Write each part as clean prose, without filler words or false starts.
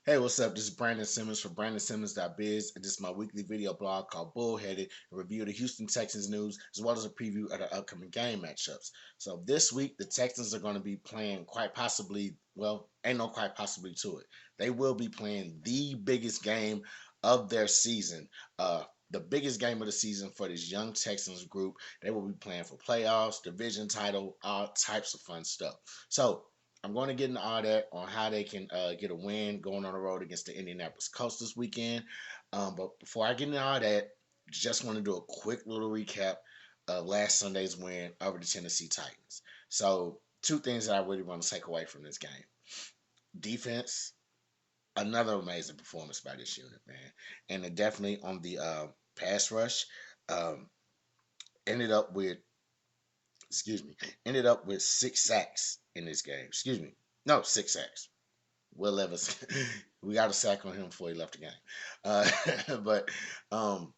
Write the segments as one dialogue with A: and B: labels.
A: Hey, what's up? This is Brandon Simmons for BrandonSimmons.biz, and this is my weekly video blog called Bullheaded, a review of the Houston Texans news, as well as a preview of the upcoming game matchups. So this week, the Texans are going to be playing quite possibly, well, ain't no quite possibly to it. They will be playing the biggest game of their season, the biggest game of the season for this young Texans group. They will be playing for playoffs, division title, all types of fun stuff. So I'm going to get into all that on how they can get a win going on the road against the Indianapolis Colts this weekend. But before I get into all that, just want to do a quick little recap of last Sunday's win over the Tennessee Titans. So, two things that I really want to take away from this game: defense, another amazing performance by this unit, man, and then definitely on the pass rush. Um, ended up with excuse me, ended up with 6 sacks in this game. Excuse me, no, 6 sacks. Will Levis, we got a sack on him before he left the game. Uh, but um,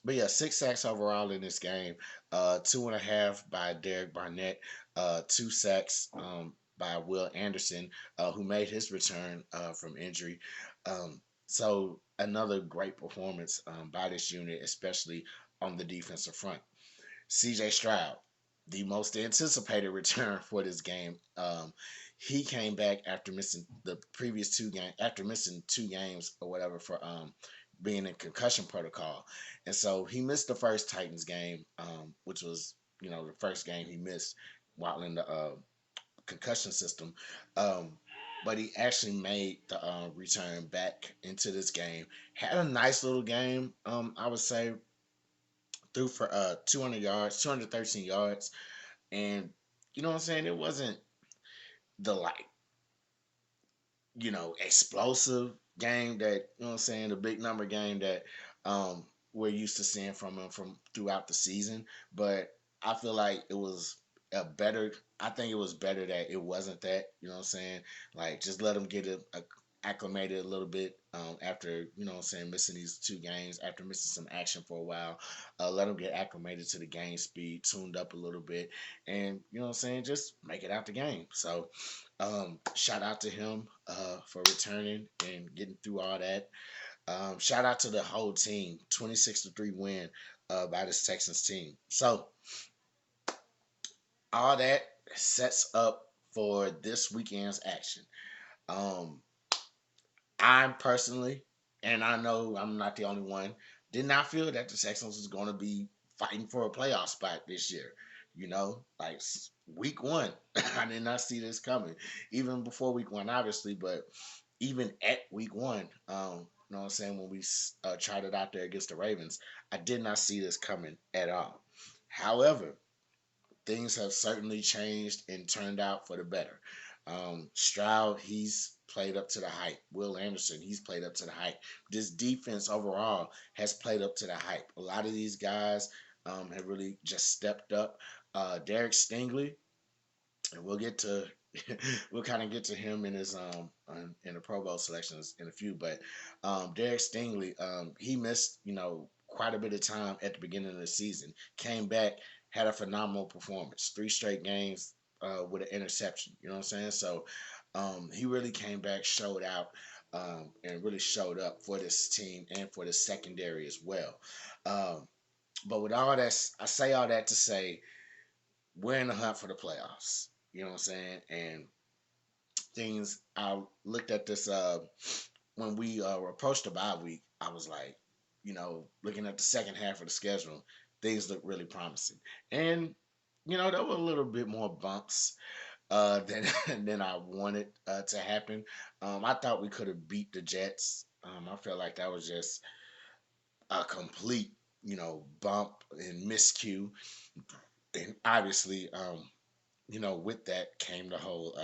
A: but yeah, 6 sacks overall in this game. 2.5 by Derek Barnett. 2 sacks by Will Anderson, who made his return from injury. So another great performance by this unit, especially on the defensive front. CJ Stroud, the most anticipated return for this game. He came back after missing the previous 2 games, after missing 2 games or whatever for being in concussion protocol, and so he missed the first Titans game, which was the first game he missed while in the concussion system. Um, but he actually made the return back into this game. Had a nice little game, I would say, threw for 200 yards, 213 yards. And you know what I'm saying? It wasn't the explosive game that, you know what I'm saying, the big number game that we're used to seeing from him from throughout the season. But I feel like it was a better I think it was better that it wasn't that, you know what I'm saying? Like, just let him get acclimated a little bit after, you know what I'm saying, missing these 2 games, after missing some action for a while. Let him get acclimated to the game speed, tuned up a little bit, and, you know what I'm saying, just make it out the game. So shout out to him for returning and getting through all that. Shout out to the whole team. 26-3 win by this Texans team. So all that sets up for this weekend's action. Um, I'm personally, and I know I'm not the only one, did not feel that the Texans was going to be fighting for a playoff spot this year. Like week one, I did not see this coming. Even before week one, obviously, but even at week one, you know what I'm saying, when we tried it out there against the Ravens, I did not see this coming at all. However, things have certainly changed and turned out for the better. Stroud, he's played up to the hype. Will Anderson, he's played up to the hype. This defense overall has played up to the hype. A lot of these guys have really just stepped up. Derek Stingley, and we'll get to we'll kind of get to him in his in the Pro Bowl selections in a few, but Derek Stingley, he missed quite a bit of time at the beginning of the season, came back, had a phenomenal performance, 3 straight games with an interception. You know what I'm saying? So he really came back, showed out, and really showed up for this team and for the secondary as well. But with all that, I say all that to say we're in the hunt for the playoffs. You know what I'm saying? And things, I looked at this when we approached the bye week. I was like, looking at the second half of the schedule, things look really promising. And there were a little bit more bumps than than I wanted to happen. I thought we could have beat the Jets. I felt like that was just a complete, bump and miscue. And obviously, with that came the whole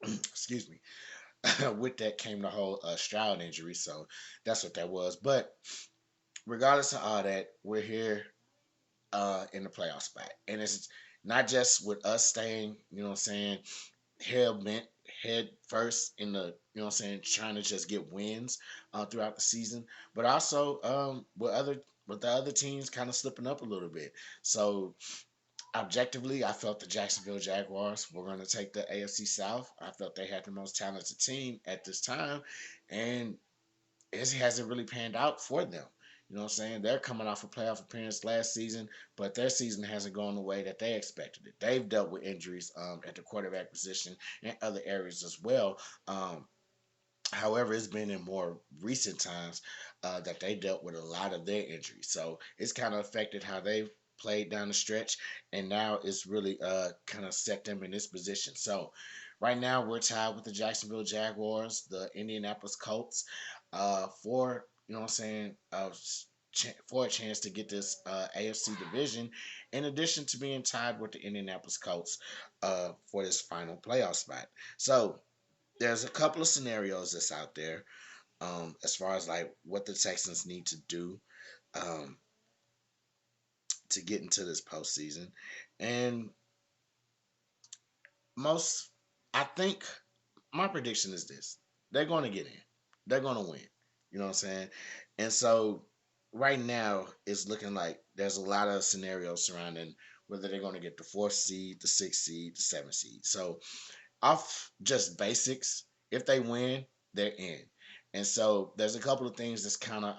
A: excuse me, with that came the whole Stroud injury. So that's what that was. But regardless of all that, we're here in the playoff spot, and it's not just with us staying, hell bent head first in the, trying to just get wins throughout the season, but also with the other teams kind of slipping up a little bit. So Objectively, I felt the Jacksonville Jaguars were going to take the AFC South. I felt they had the most talented team at this time, and it hasn't really panned out for them. You know what I'm saying? They're coming off a playoff appearance last season, but their season hasn't gone the way that they expected it. They've dealt with injuries at the quarterback position and other areas as well. However, it's been in more recent times that they dealt with a lot of their injuries. So it's kind of affected how they've played down the stretch. And now it's really kind of set them in this position. So right now we're tied with the Jacksonville Jaguars, the Indianapolis Colts, for, you know what I'm saying, for a chance to get this AFC division, in addition to being tied with the Indianapolis Colts for this final playoff spot. So there's a couple of scenarios that's out there as far as like what the Texans need to do um, to get into this postseason, and most, I think, my prediction is this: they're going to get in, they're going to win. You know what I'm saying? And so right now it's looking like there's a lot of scenarios surrounding whether they're going to get the fourth seed, the sixth seed, the seventh seed. So off just basics, if they win, they're in. And so there's a couple of things that's kind of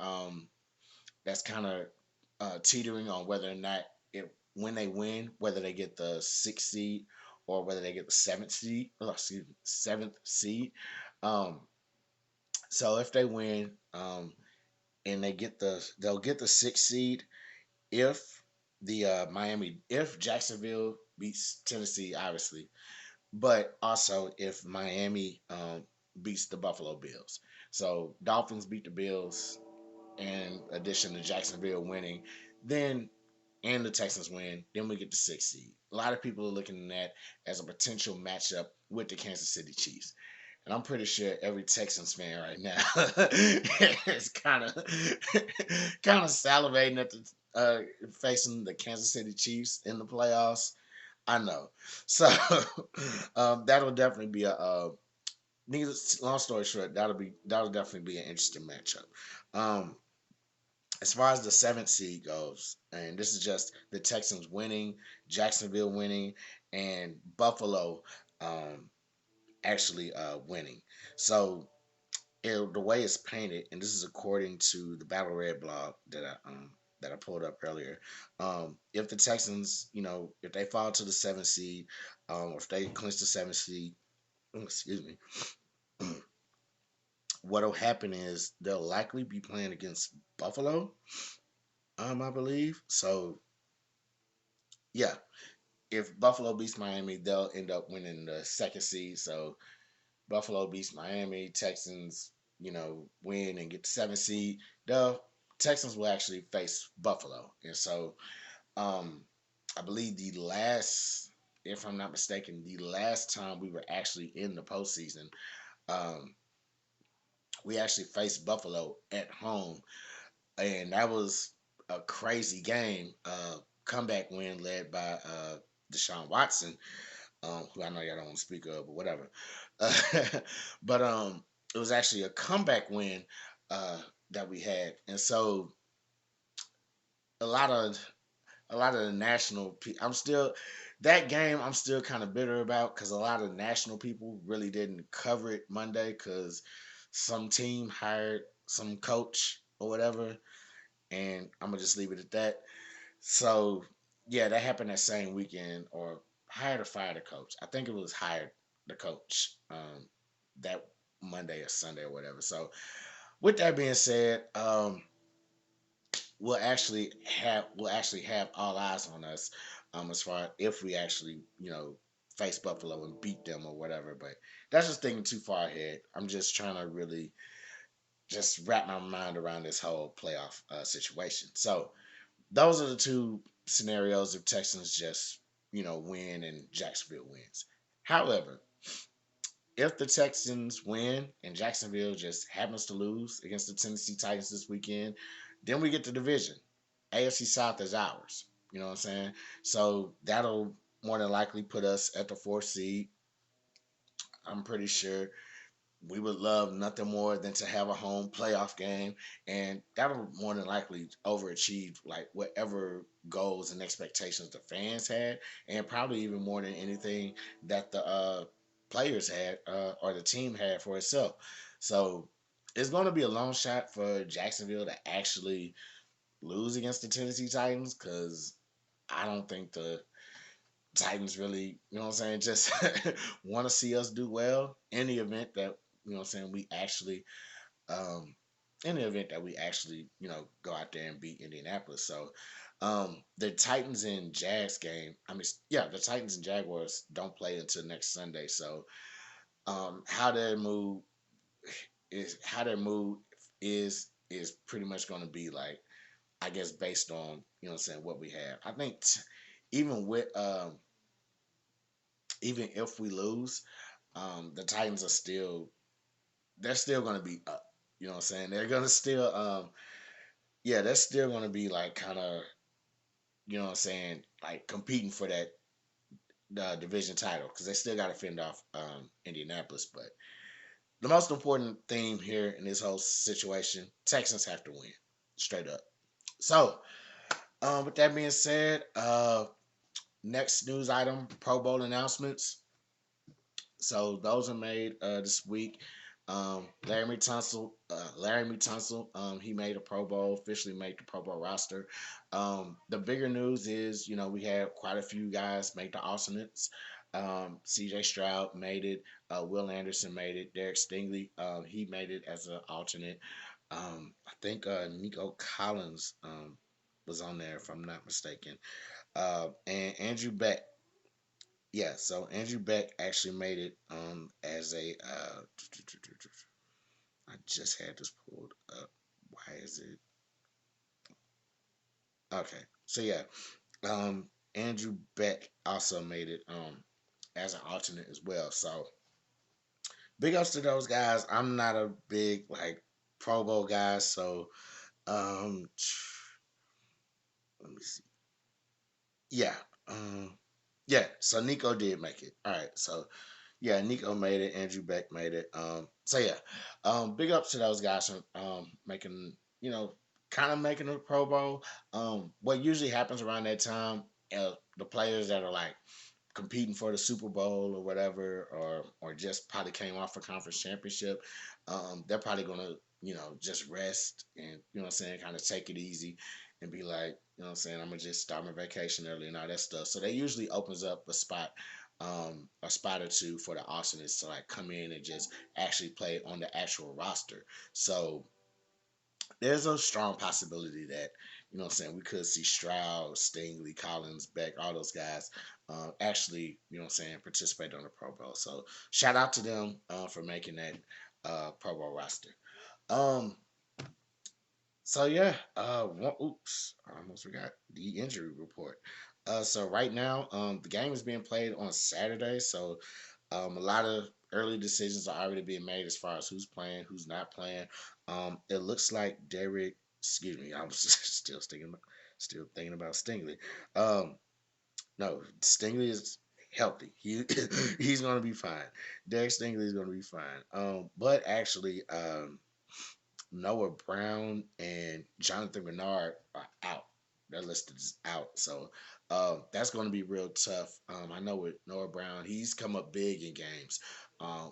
A: teetering on whether or not it when they win, whether they get the sixth seed or whether they get the seventh seed. Oh, excuse me, seventh seed. Um, so if they win, and they'll get the sixth seed if if Jacksonville beats Tennessee, obviously, but also if Miami beats the Buffalo Bills. So Dolphins beat the Bills, in addition to Jacksonville winning, then and the Texans win, then we get the sixth seed. A lot of people are looking at that as a potential matchup with the Kansas City Chiefs. And I'm pretty sure every Texans fan right now is kind of salivating at the facing the Kansas City Chiefs in the playoffs. I know. So that'll definitely be needless long story short, that'll definitely be an interesting matchup. Um as far as the seventh seed goes, and this is just the Texans winning, Jacksonville winning, and Buffalo actually winning. So the way it's painted, and this is according to the Battle Red blog that I pulled up earlier. If the Texans, if they fall to the seventh seed, if they clinch the seventh seed, excuse me, what'll happen is they'll likely be playing against Buffalo, I believe. So yeah, if Buffalo beats Miami, they'll end up winning the second seed. So Buffalo beats Miami, Texans, win and get the seventh seed. The Texans will actually face Buffalo, and so um, I believe if I'm not mistaken, the last time we were actually in the postseason, um, we actually faced Buffalo at home, and that was a crazy game. Comeback win led by Deshaun Watson, who I know y'all don't want to speak of, but whatever. But it was actually a comeback win that we had, and so a lot of the national people, I'm still that game. I'm still kind of bitter about because a lot of national people really didn't cover it Monday because some team hired some coach or whatever, and I'm gonna just leave it at that. So yeah, that happened that same weekend, or hired or fired a coach. I think it was hired the coach that Monday or Sunday or whatever. So with that being said, we'll actually have all eyes on us as far if we actually face Buffalo and beat them or whatever. But that's just thinking too far ahead. I'm just trying to really just wrap my mind around this whole playoff situation. So those are the two scenarios if Texans just win and Jacksonville wins. However, if the Texans win and Jacksonville just happens to lose against the Tennessee Titans this weekend, then we get the division. AFC South is ours. You know what I'm saying? So that'll more than likely put us at the fourth seed. I'm pretty sure. we would love nothing more than to have a home playoff game, and that'll more than likely overachieve like whatever goals and expectations the fans had, and probably even more than anything that the players had or the team had for itself. So it's going to be a long shot for Jacksonville to actually lose against the Tennessee Titans, because I don't think the Titans really, you know what I'm saying, just want to see us do well in the event that, you know what I'm saying, we actually, um, in the event that we actually, go out there and beat Indianapolis. So, the Titans and Jags game, I mean, yeah, the Titans and Jaguars don't play until next Sunday. So, how their move how their move is pretty much going to be like, I guess, based on, you know what I'm saying, what we have. I think even with, even if we lose, the Titans are still, they're still going to be up. You know what I'm saying? They're going to still, yeah, they're still going to be like kind of, you know what I'm saying, like competing for that division title, because they still got to fend off Indianapolis. But the most important thing here in this whole situation, Texans have to win straight up. So, with that being said, next news item: Pro Bowl announcements. So those are made this week. Larry Tunsil, he made a Pro Bowl, officially made the Pro Bowl roster. The bigger news is, we had quite a few guys make the alternates. C.J. Stroud made it. Will Anderson made it. Derek Stingley, he made it as an alternate. I think Nico Collins was on there, if I'm not mistaken. And Andrew Beck, yeah, so Andrew Beck actually made it as a I just had this pulled up. Why is it okay? So yeah, Andrew Beck also made it as an alternate as well. So big ups to those guys. I'm not a big like Pro Bowl guy, so um let me see. Yeah. Yeah, so Nico did make it. All right, so yeah, Nico made it. Andrew Beck made it. So yeah, big ups to those guys for making, kind of making a Pro Bowl. What usually happens around that time, the players that are like competing for the Super Bowl or whatever, or just probably came off a conference championship, they're probably gonna, just rest and, what I'm saying, kind of take it easy and be like, what I'm saying, I'm gonna just start my vacation early and all that stuff. So that usually opens up a spot or two for the Austinists to like come in and just actually play on the actual roster. So there's a strong possibility that, what I'm saying, we could see Stroud, Stingley, Collins, Beck, all those guys actually, what I'm saying, participate on the Pro Bowl. So shout out to them for making that Pro Bowl roster. Um, so yeah, oops, I almost forgot the injury report. So right now, the game is being played on Saturday. So a lot of early decisions are already being made as far as who's playing, who's not playing. It looks like Derek. Excuse me, I was still thinking about Stingley. Um, no, Stingley is healthy. He's gonna be fine. Derek Stingley is gonna be fine. But actually, Noah Brown and Jonathan Bernard are out. They're listed as out. So that's going to be real tough. I know with Noah Brown, he's come up big in games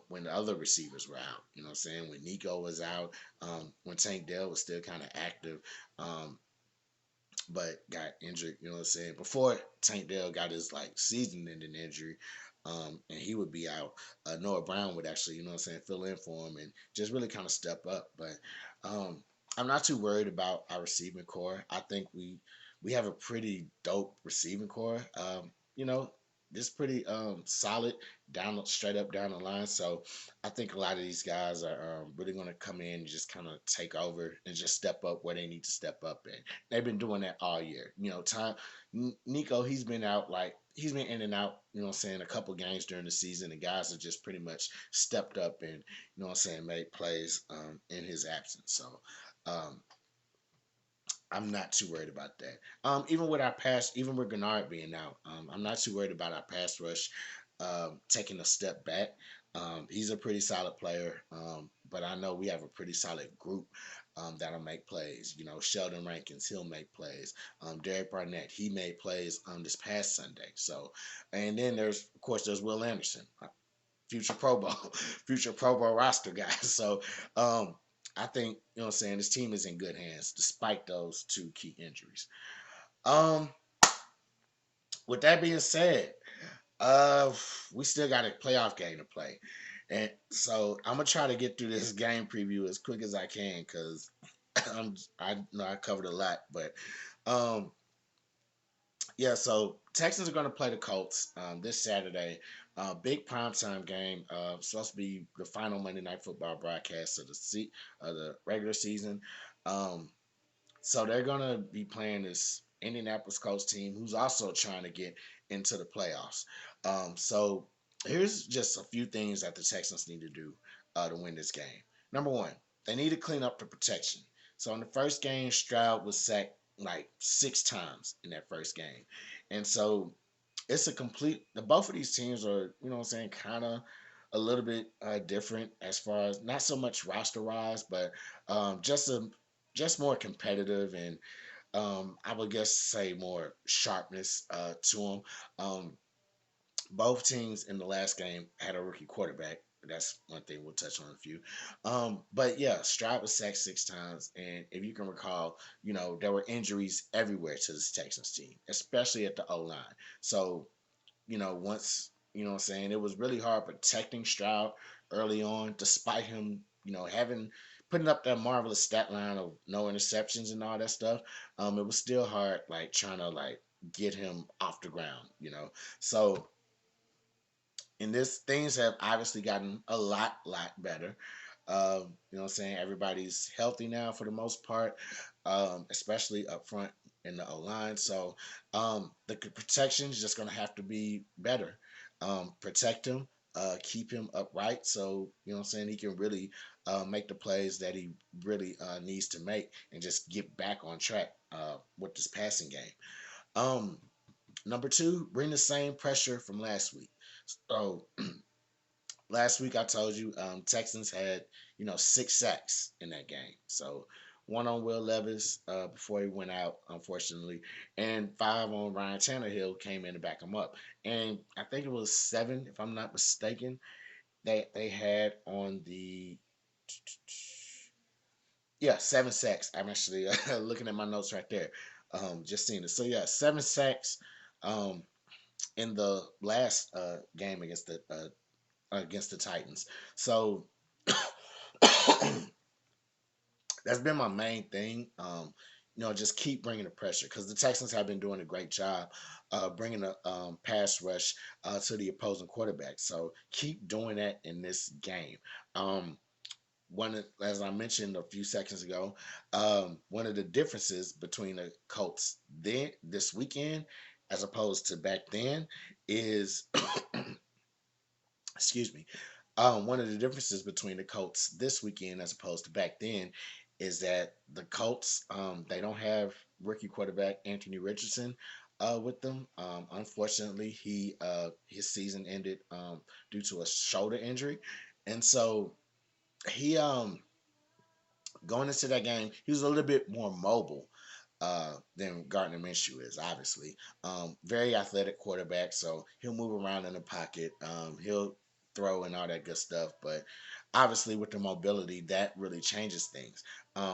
A: when the other receivers were out. You know what I'm saying? When Nico was out, when Tank Dell was still kind of active, um, but got injured. You know what I'm saying? Before Tank Dell got his like season-ending injury, and he would be out. Noah Brown would actually, fill in for him and just really kind of step up. But um, I'm not too worried about our receiving core. I think we have a pretty dope receiving core. Just pretty solid down straight up down the line. So I think a lot of these guys are really going to come in and just kind of take over and just step up where they need to step up in. They've been doing that all year. Nico, he's been out, like he's been in and out, a couple games during the season, and guys have just pretty much stepped up and, made plays in his absence. So I'm not too worried about that. Even with Gennard being out, I'm not too worried about our pass rush taking a step back. He's a pretty solid player, but I know we have a pretty solid group that'll make plays. You know, Sheldon Rankins, he'll make plays. Derek Barnett, he made plays this past Sunday. So, and then of course, there's Will Anderson, future Pro Bowl, future Pro Bowl roster guy. So, I think, you know what I'm saying, this team is in good hands despite those two key injuries. Um, with that being said, uh, we still got a playoff game to play. And so I'm gonna try to get through this game preview as quick as I can because I know I covered a lot, but um, yeah. So Texans are gonna play the Colts this Saturday. Big primetime game. Supposed to be the final Monday Night Football broadcast of the regular season. Um, so they're gonna be playing this Indianapolis Colts team, who's also trying to get into the playoffs. So here's just a few things that the Texans need to do to win this game. Number one, they need to clean up the protection. So in the first game, Stroud was sacked like 6 times in that first game, and so it's a complete. The both of these teams are, you know, what I'm saying, kind of a little bit different as far as not so much roster wise, but just more competitive and I would guess say more sharpness to them. Both teams in the last game had a rookie quarterback. That's one thing we'll touch on in a few. But yeah, Stroud was sacked 6 times, and if you can recall, you know there were injuries everywhere to this Texans team, especially at the O line. So you know, once, you know what I'm saying, it was really hard protecting Stroud early on, despite him, you know, having putting up that marvelous stat line of no interceptions and all that stuff. It was still hard, like trying to like get him off the ground, you know. So in this, things have obviously gotten a lot better. You know what I'm saying? Everybody's healthy now for the most part, especially up front in the O line. So the protection is just going to have to be better. Protect him, keep him upright. So, you know what I'm saying? He can really make the plays that he really needs to make and just get back on track with this passing game. Um, Number two, bring the same pressure from last week. So last week I told you Texans had, you know, 6 sacks in that game. So one on Will Levis before he went out, unfortunately, and 5 on Ryan Tannehill came in to back him up. And I think it was 7, if I'm not mistaken, they had on the, yeah, 7 sacks. I'm actually looking at my notes right there, just seeing it. So yeah, 7 sacks um, in the last game against the Titans. So that's been my main thing. You know, just keep bringing the pressure because the Texans have been doing a great job bringing a pass rush to the opposing quarterback. So keep doing that in this game. Um, as I mentioned a few seconds ago, one of the differences between the Colts this weekend as opposed to back then is, excuse me, one of the differences between the Colts this weekend as opposed to back then is that the Colts they don't have rookie quarterback Anthony Richardson with them. Unfortunately, his season ended due to a shoulder injury, and so he going into that game he was a little bit more mobile than Gardner Minshew is, obviously. Very athletic quarterback, so he'll move around in the pocket. He'll throw and all that good stuff, but obviously with the mobility, that really changes things.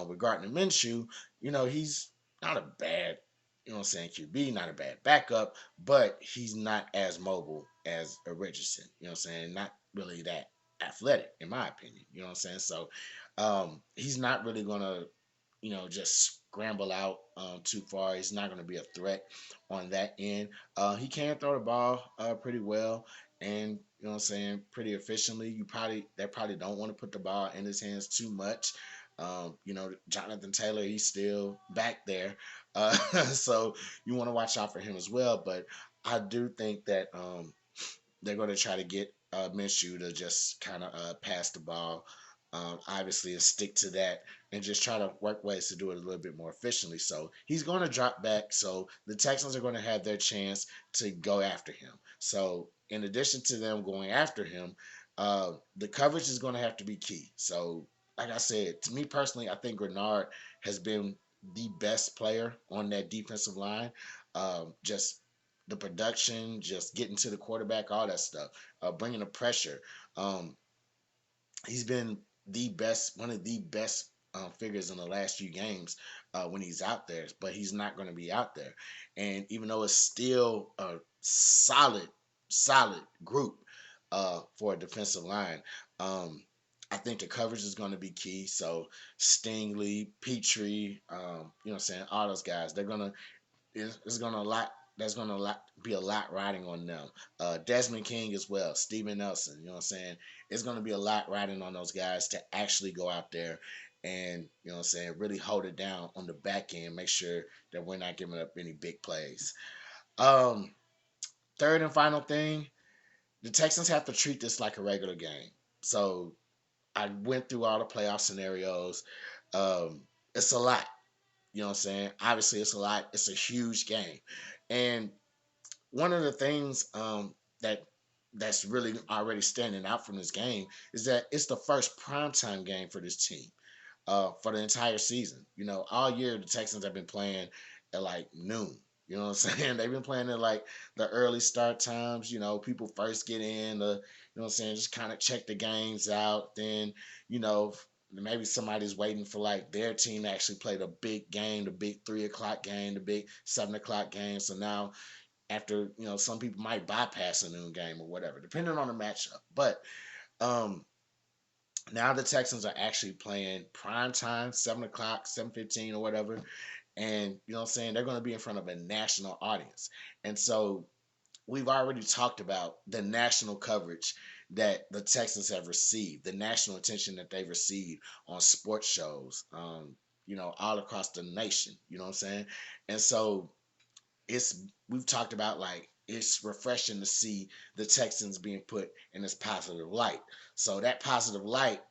A: With Gardner Minshew, you know, he's not a bad, you know what I'm saying, QB, not a bad backup, but he's not as mobile as a Richardson, you know what I'm saying? Not really that athletic, in my opinion, you know what I'm saying? So he's not really going to, you know, just scramble out too far. He's not going to be a threat on that end. He can throw the ball pretty well and, you know what I'm saying, pretty efficiently. They probably don't want to put the ball in his hands too much. You know, Jonathan Taylor, he's still back there. So you want to watch out for him as well. But I do think that they're going to try to get Minshew to just kind of pass the ball, obviously, and stick to that and just try to work ways to do it a little bit more efficiently. So he's going to drop back. So the Texans are going to have their chance to go after him. So in addition to them going after him, The coverage is going to have to be key. So, like I said, to me personally, I think Grenard has been the best player on that defensive line. Just the production, just getting to the quarterback, all that stuff, bringing the pressure. Um, he's been the best, one of the best figures in the last few games when he's out there, but he's not going to be out there. And even though it's still a solid group for a defensive line, I think the coverage is going to be key. So Stingley, Petrie, you know what I'm saying, all those guys, they're going to it's gonna a lot. There's gonna be a lot riding on them. Desmond King as well, Steven Nelson. You know what I'm saying? It's gonna be a lot riding on those guys to actually go out there and you know what I'm saying, really hold it down on the back end. Make sure that we're not giving up any big plays. Um, Third and final thing, the Texans have to treat this like a regular game. So I went through all the playoff scenarios. It's a lot. You know what I'm saying? Obviously, it's a lot. It's a huge game, and one of the things that's really already standing out from this game is that it's the first primetime game for this team for the entire season. You know, all year the Texans have been playing at like noon. You know what I'm saying? They've been playing at like the early start times. You know, people first get in, you know what I'm saying, just kind of check the games out. Then, you know, maybe somebody's waiting for like their team to actually play the big game, the big 3 o'clock game, the big 7 o'clock game. So now after, you know, some people might bypass a noon game or whatever, depending on the matchup. But um now the Texans are actually playing prime time, 7 o'clock, 7:15 or whatever. And you know what I'm saying? They're going to be in front of a national audience. And so we've already talked about the national coverage that the Texans have received, the national attention that they've received on sports shows, you know, all across the nation. You know what I'm saying? And so it's we've talked about like it's refreshing to see the Texans being put in this positive light. So that positive light,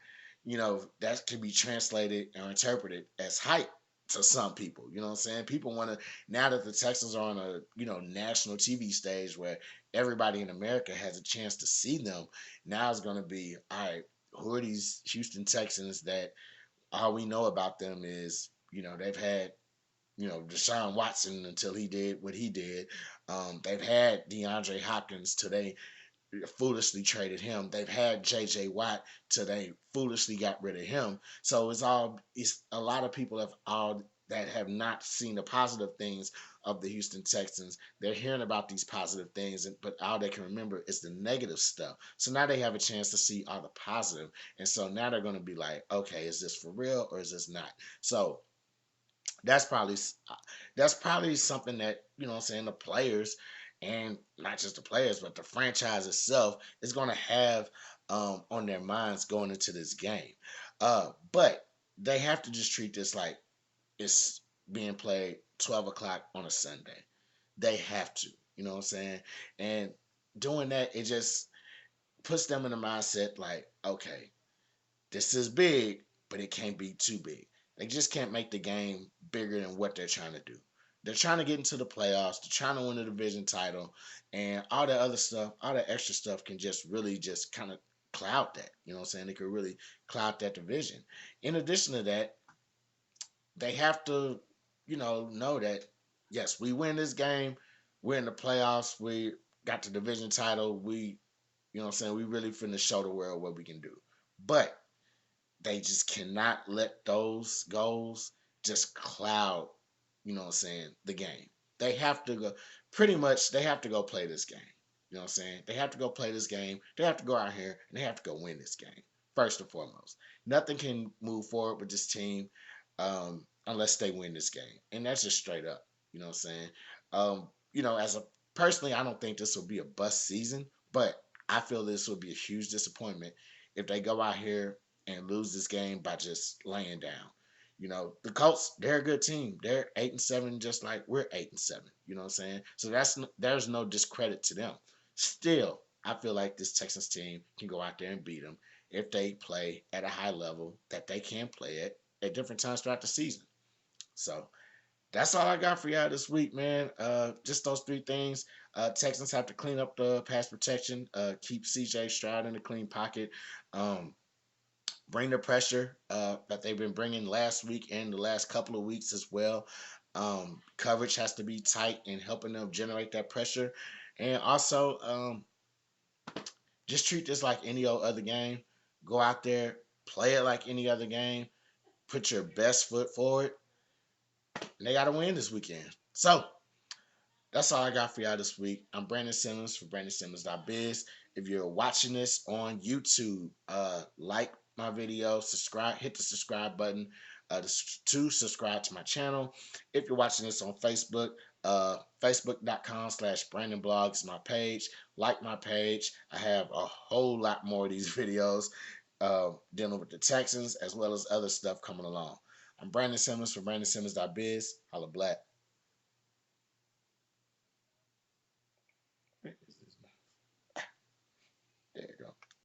A: you know, that can be translated or interpreted as hype to some people. You know what I'm saying? People want to now that the Texans are on a you know national TV stage where everybody in America has a chance to see them. Now it's going to be all right. Who are these Houston Texans that all we know about them is you know they've had you know, Deshaun Watson until he did what he did. They've had DeAndre Hopkins till they foolishly traded him. They've had J.J. Watt till they foolishly got rid of him. So it's a lot of people have all that have not seen the positive things of the Houston Texans. They're hearing about these positive things, but all they can remember is the negative stuff. So now they have a chance to see all the positive, and so now they're going to be like, okay, is this for real or is this not? So that's probably that's probably something that you know what I'm saying the players and not just the players but the franchise itself is going to have on their minds going into this game. But they have to just treat this like it's being played 12 o'clock on a Sunday. They have to, you know what I'm saying? And doing that, it just puts them in the mindset like, okay, this is big, but it can't be too big. They just can't make the game bigger than what they're trying to do. They're trying to get into the playoffs. They're trying to win the division title, and all that other stuff, all that extra stuff, can just really just kind of cloud that. You know what I'm saying? It could really cloud that division. In addition to that, they have to, know that yes, we win this game, we're in the playoffs, we got the division title, you know what I'm saying, we really finna show the world what we can do. But they just cannot let those goals just cloud, you know what I'm saying, the game. They have to go pretty much they have to go play this game. You know what I'm saying? They have to go play this game. They have to go out here and they have to go win this game. First and foremost. Nothing can move forward with this team unless they win this game. And that's just straight up. You know what I'm saying? As a personally, I don't think this will be a bust season, but I feel this will be a huge disappointment if they go out here and lose this game by just laying down. You know, the Colts, they're a good team. They're 8-7, just like we're 8-7. You know what I'm saying? So there's no discredit to them. Still, I feel like this Texans team can go out there and beat them if they play at a high level that they can play at different times throughout the season. So that's all I got for y'all this week, man. Just those three things. Texans have to clean up the pass protection, keep CJ Stroud in a clean pocket, um, bring the pressure that they've been bringing last week and the last couple of weeks as well. Coverage has to be tight in helping them generate that pressure. And also, just treat this like any old other game. Go out there, play it like any other game, put your best foot forward, and they got to win this weekend. So, that's all I got for y'all this week. I'm Brandon Simmons for BrandonSimmons.biz. If you're watching this on YouTube, like my video, subscribe, hit the subscribe button to subscribe to my channel. If you're watching this on Facebook, facebook.com/BrandonBlog is my page. Like my page. I have a whole lot more of these videos dealing with the Texans as well as other stuff coming along. I'm Brandon Simmons for BrandonSimmons.biz. Holla black.